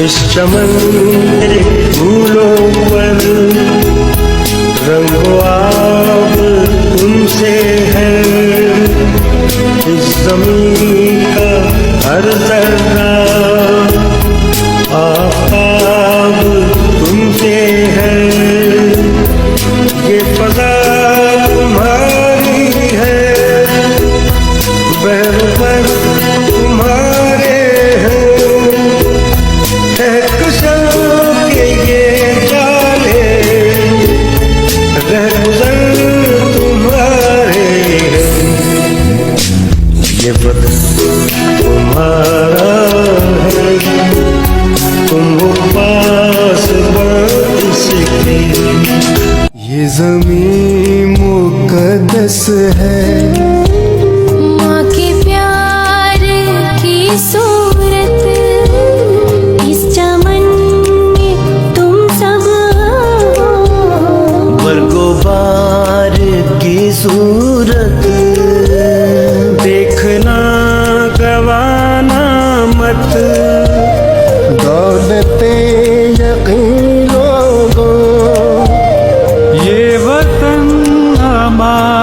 इस चमन के फूलों पर रंगो आप तुमसे है। इस ज़मीन का हर ज़र्रा आफ़ताब तुमसे है। ये फ़ज़ा तुम्हारी है, बहर तुम्हारे हैं। कहकशां के ये जाले रहगुज़र तुम्हारे हैं। ये बदन तुम्हारा है, तुम हो पास इसके। ये ज़मीन मुक़द्दस है, माँ के प्यार की सूरत इस चमन में तुम सब हो। बरगोबार की सूरत देखना गवाना मत। दौलते यकीन लोगों, ये वतन हमारा